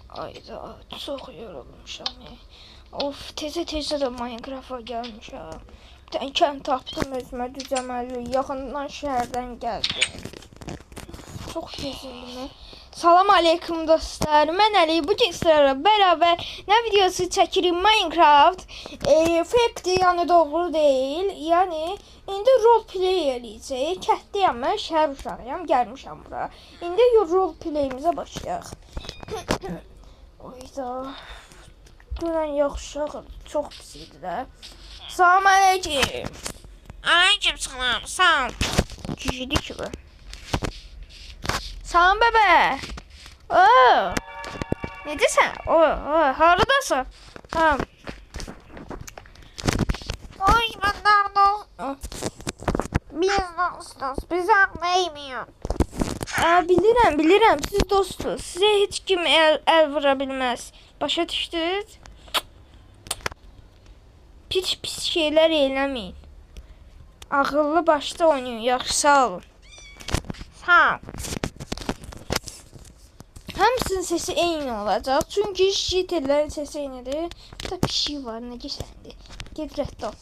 Ayda çox yorulmuşam. Of, tezə də Minecraft'a gəlmişəm. Bir dənə kənd tapdım özümə düzəməli. Yaxından şəhərdən gəldim. Çox gezindim. Salam aleyküm dostlar. Mən Əli. Bugün sizlərlə bərabər nə videosu çəkirik? Minecraft. Fake yəni doğru deyil. Yəni indi roleplay eləyəcəyik. Kətdəyəm mən, şəhər uşağıyam, gəlmişəm bura. İndi roleplayimizə başlayaq. Oyda. Dünən yaxşı çox pis idi də. Salam aleyküm. Aleyküm salam, sağ ol. Cücüdü ki bu. Salam bəbə. Oo. Necəsən? Haradasan? Tamam. Oy, ben nerede? Biz dostuz, bizi anlayamıyor. Bilirəm, siz dostuz. Sizə heç kim əl vura bilməz. Başa düşdünüz? Pis şeylər eləməyin. Ağıllı başda oynayın, yaxşı, sağ olun. Sağ ol. Hamısının sesi eyni olacaq. Çünki jitterlərin sesi eynidir. Bu da pişik var, nə geçəndi. Ged rədd ol.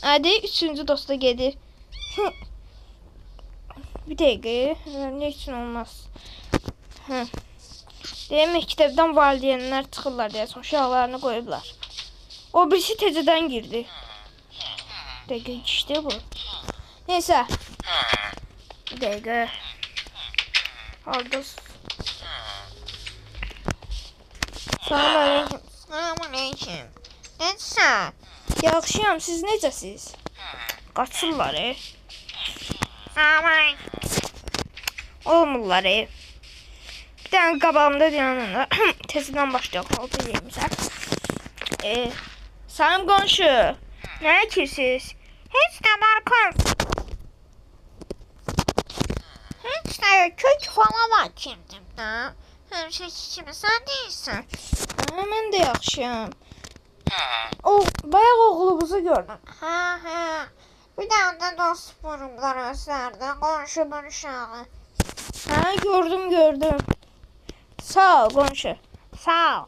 Hadi, üçüncü dosta gedir. Bir dəqiqə, nə üçün olmaz? Deyəm, məktəbdən valideynlər çıxırlar deyə son uşaqlarını qoyublar. O birisi tezədən girdi. Dəqiqə, işte bu. Neysə. Bir dəqiqə. Hardasın? Salam aleyküm. Salam aleyküm. Necəsən? Yaxşıyam, siz necəsiz? Qaçırlar, Salam aleyküm. Olmurlar, Bir dənə qabağımda yanında. Tezdən başlayaq, halda yeyimizə. Salam qonşu. Nə əkirsiz? Heç nə Markov. Heç nə kök falan bakirdim da. Həmişəki kimi sən deyilsən. Mən də yaxşıyam. Bayaq oğlumuzu gördüm. Hə. Bir dənə də dost vurublar özlərdə. Qonşunun uşağı. Hə, gördüm. Sağ ol qonşu. Sağ ol.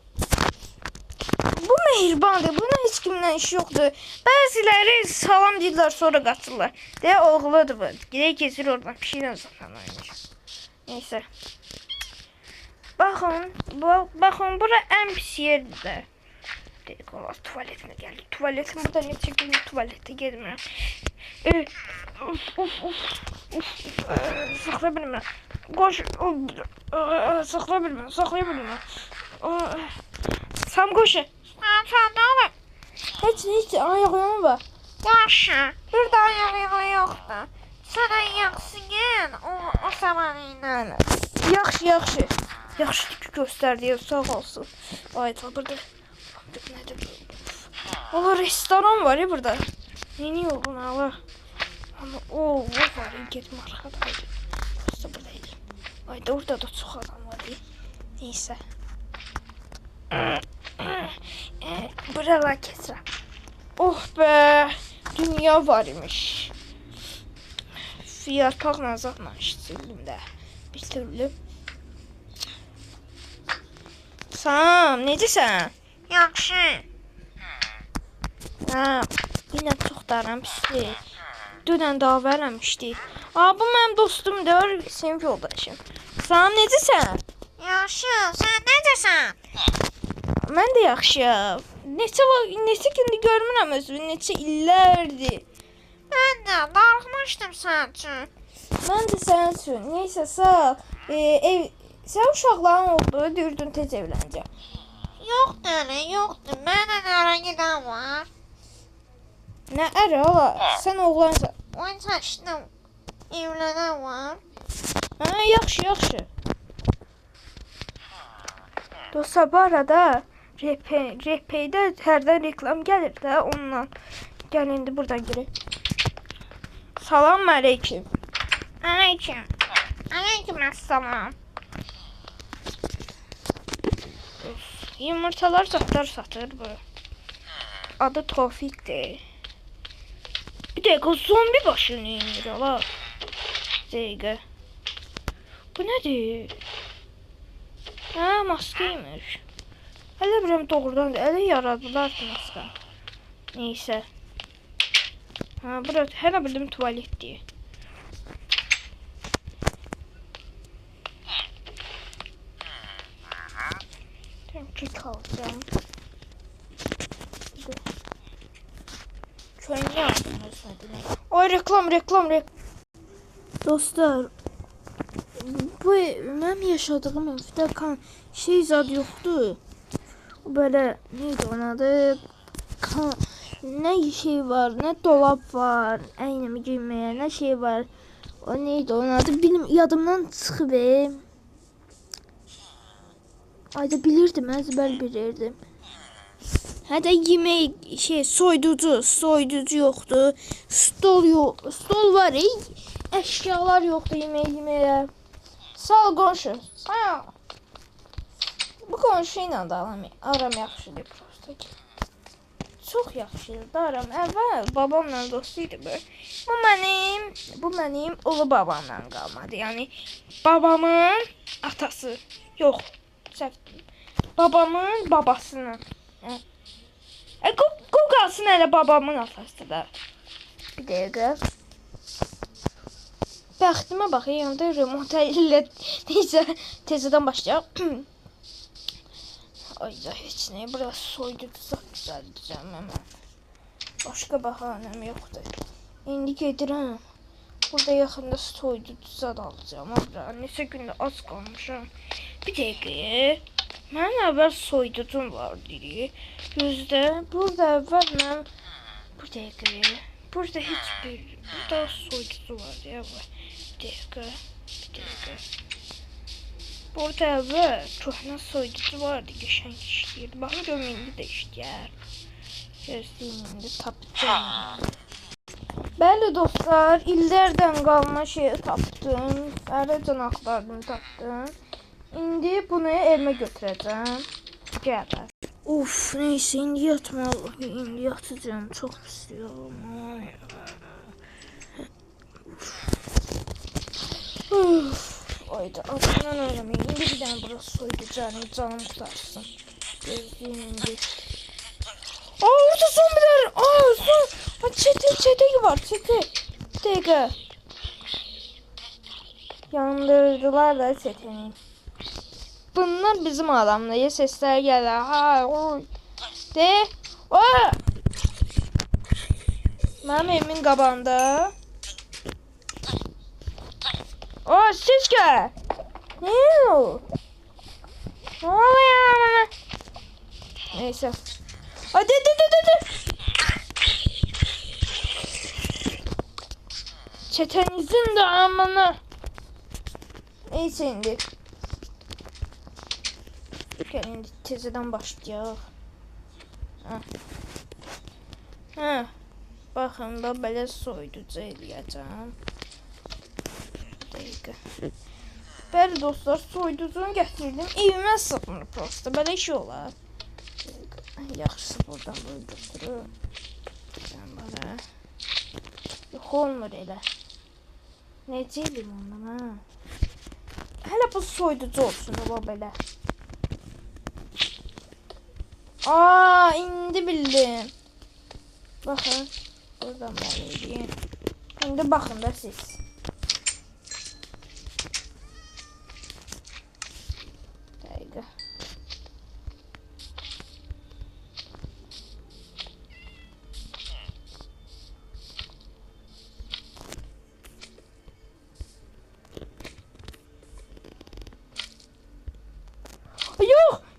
Bu mehribandır. Bunun heç kimlə işi yoxdur. Bəziləri salam deyirlər, sonra qaçırlar. Deyə oğludur bu. Gedək keçir oradan. Pişiklə zaten oynar. Neysə. Baxın, bura ən pis yerdir də. Deyik, olar, tuvaletimə gəldik. Tuvaletim burada neçə gün tuvalete gedmirəm. Saxlaya bilmirəm. Qoş, saxlaya bilmirəm. Sam qoşu. Sən nə olur? Heç, ayağım var. Yaxşı. Bir də ayağı yoxdur. Sən ayaqsın gəl. O zaman ilə. Yaxşı. Yaxşıdır ki göstərdi, sağ olsun. Ayda burada. Nədir bu? Allah, restoran var ya burada. Neyini yoxun Allah. Ama var ya, gedim arxadaydı. Burası buradaydı. Ayda orada da çox adam var ya. Neysə. Buralar kesrəm. Oh be, dünya var imiş. Yarpaqla zadla işçildim də. Bir türlü. Salam, necəsən? Yaxşı. Yine çox daram pisdir. Dünən dava eləmişdik. Bu mənim dostumdur, sinif yoldaşım. Salam, necəsən? Yaxşı, sən necəsən? Mən də yaxşıyam. Neçə gündür görmürəm özümü, neçə illərdir. Mən də darıxmışdım sən üçün. Mən də sənin üçün. Neysə, sağ ol. Sən uşaqların oldu, dürdün tez evlənəcəm. Yoxdur elə, yoxdur. Mənə ərə gedən var. Nə ərə, ola? Sən oğlansan. Oy çəkdim. Evlənən var. Yaxşı. Dostlar, bu arada RP'də hərdən reklam gəlir də ondan. Gəl indi buradan girək. Salam aleyküm. Aleyküm. Aleyküm əssalam. Yumurtalar zatlar satır bu. Adı Tofik'dir. Bir dəqiqə, zombi başını inir ala. Dəqiqə. Bu nədir? Ha, maskaymış. Hələ biləm doğrudan da elə yaradılar ki maska. Neysə. Ha, bura hələ bildim tualetdir. Tamam, kek alacağım. Köyünü aldım özmediler. Ay reklam. Dostlar. Bu mənim yaşadığım evdə şey zad yoxdur. Böyle neydi onun adı? Ne şey var, ne dolap var, aynımı giymeye, ne şey var. O neydi onun adı? Bilim yadımdan çıxıb. Ayda bilirdim, ezber bilirdim. Hətta yemək şey soyuducu yoxdur. Stol var, əşyalar yoxdur yeməyə. Sağ ol qonşu. Sağ ol. Bu qonşuyla da aram yaxşıdır prosta. Çox yaxşıdır da aram. Əvvəl babamla dost idi bu. Bu mənim ulu babamla qalmadı. Yəni babamın atası. Yox. Babamın babasının. Bu qalsın elə babamın atası da. Bir dəqiqə. Bəxtimə bax, yanında remote ilə neysə tezədən başlayaq. Ay da heç nə, biraz soyuducu düzəldəcəm hemen. Başqa bahanəm yoxdur. İndi gedirəm. Burada yaxında soyuducu zad alacağım. Neçə gündə az qalmışam. Bir dəqiqə. Mənim əvvəl soyuducum var deyirik. Gözdə. Burada əvvəl mən... Bir dəqiqə. Burada heç bir... Burada soyuducu var deyə var. Bir dəqiqə. Burada əvvəl köhnə soyuducu vardı, geçən işləyirdi. Baxın görüm, indi də işləyər. Gözləyin, indi tapacağım. Bəli dostlar, illərdən qalma şeyi tapdım. Ərəcan axtardım, tapdım. İndi bunu evimə götürəcəm. Gələr. Of, neyse, indi yatmalıyım. İndi yatacağım, çox istiyorum. Ayda adından oynamayın. İndi bir dənə burası soyuducu, canım qutarsın. Gözlüyüm indi. Orada zombiler. Çete var, çete. Bir dəqiqə. Yandırdılar da çeteni. Bunlar bizim adamlar. Sesler gəlir. Ha, oy. De. Oy. Mənim evimin qabağında. O, siz gəl. Ne oluyor bana? Neyse. Hadi. Çetenizin de amına. Neyse indi. Gel indi tezeden başlayalım. Ha. Bakın da böyle soyuducu eləyəcəm. Bəli dostlar, soyuducunu gətirdim. Evimə sığmır prosta. Belə iş olar. Yaxşısı buradan böyle götürür. Böyle. Yox olmur elə. Necə eləyim ondan ha? Hələ bu soyuducu olsun ola belə. Aa, indi bildim. Baxın. Buradan belə eləyim. İndi baxın da siz.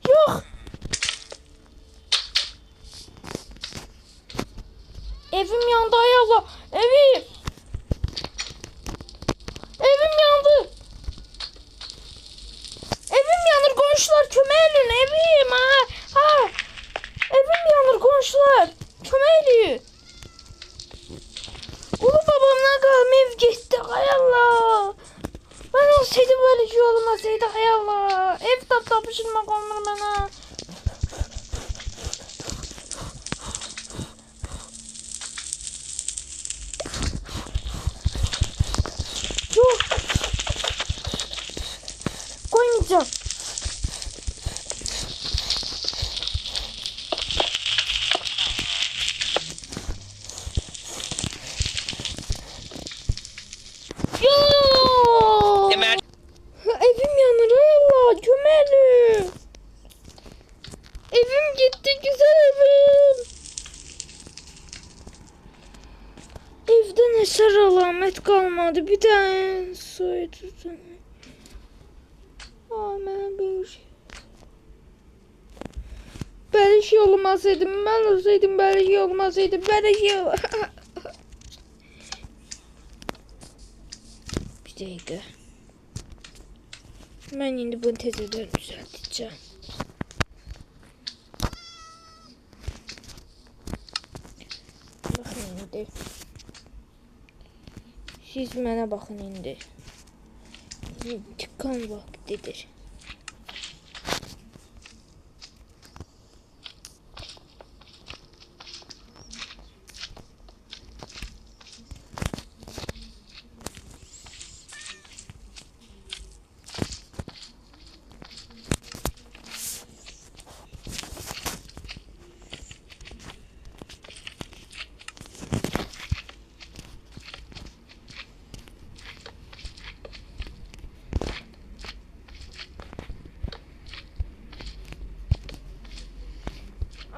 Yok. Evim yandı ay Allah. Evim yandı. Evim yanır komşular, kömeğin evim ha. Evim yanır komşular, kömeğin. Ulu babamdan kalım ev gitti ay Allah. Ben olsaydı böyle şey olmasaydı hay Allah. Ev tapışırmak olmur bana. Yok. Koymayacağım. kalmadı. Bir tane soyutucu. Mən bir şey. Belə şey olmasaydı, mən olsaydım belə şey olmasaydı, belə şey. Bir dəqiqə. Mən indi bunu təzədən düzəldəcəm. Baxın indi. Siz mənə baxın indi. Çıkan vaktidir.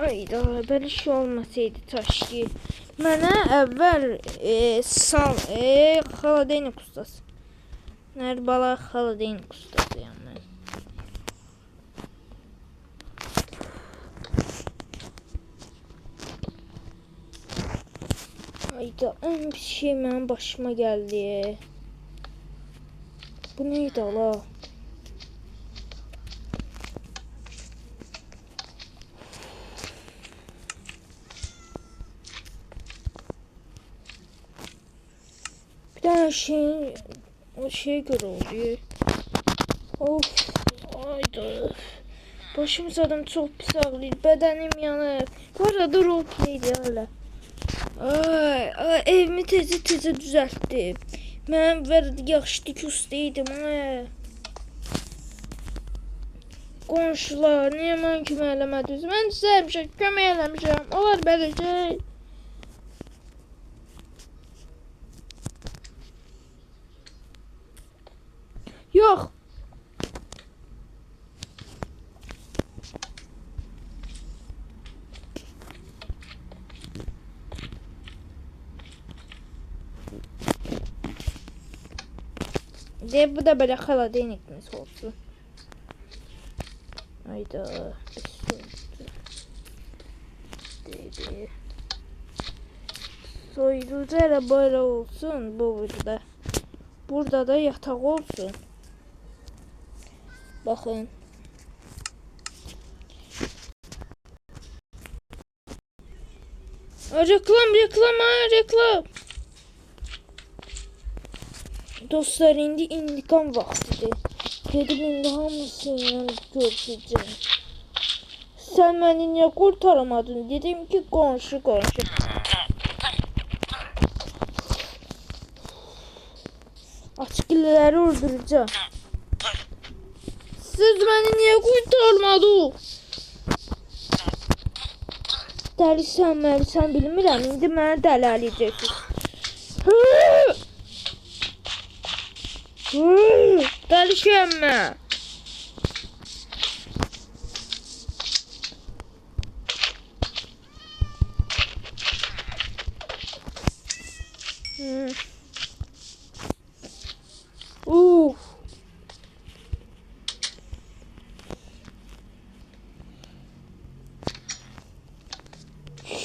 Ayda belə şey olmasaydı taşki. Mənə əvvəl xaladenik ustası. Nərbala xaladenik ustasıyam mən. Ayda ən bir şey mənim başıma gəldi. Bu neydi ala? O şey göre oluyor. Of, ayda. Başım zaten çok pis ağrıyor. Bedenim yanır. Bu arada roleplay'di hala. Ay, evimi teze düzelttim. Ben verdi yaxşıdık ustaydım. Qonşular, niyə mən kömək eləmədiniz? Mən sizə həmişə kömək eləmişəm. Onlar belə şey. Yok. De bu da böyle xaladenikimiz olsun. Hayda. Soyucu da böyle olsun bu burada. Burada da yatak olsun. Bakın. Reklam. Dostlar indi intikam vaktidir. Dedim indi hamısıyla görüşeceğim. Sen beni niye kurtaramadın? Dedim ki konşu. Açıkları öldüreceğim. Siz beni niye kurtarmadınız? Dəlisən bilmirəm. İndi mənə dəli eləyəcəksiniz. Dəlişəm mən.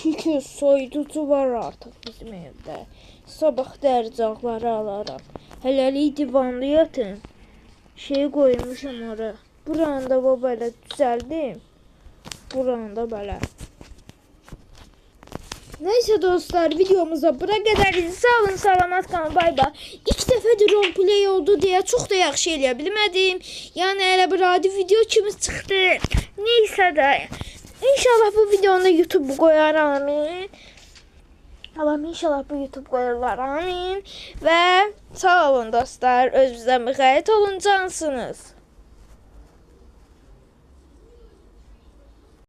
Şükür soyuducu var artıq bizim evdə. Sabah dərcaqları alaram. Hələlik divanlı yatın. Şey koymuşam oraya. Buranı da belə düzəldim. Buranı da belə. Neyse dostlar videomuza bura qədər. Sağ olun, salamat qalın, bay bay. İlk dəfədir roleplay oldu deyə çox da yaxşı eləyə bilmədim. Yəni elə bir adi video kimi çıxdı. Neysə də. İnşallah bu videonu YouTube koyar, amin. Allah'ım inşallah bu YouTube koyarlar, amin. Ve sağ olun dostlar, özünüzden müqayət olun, cansınız.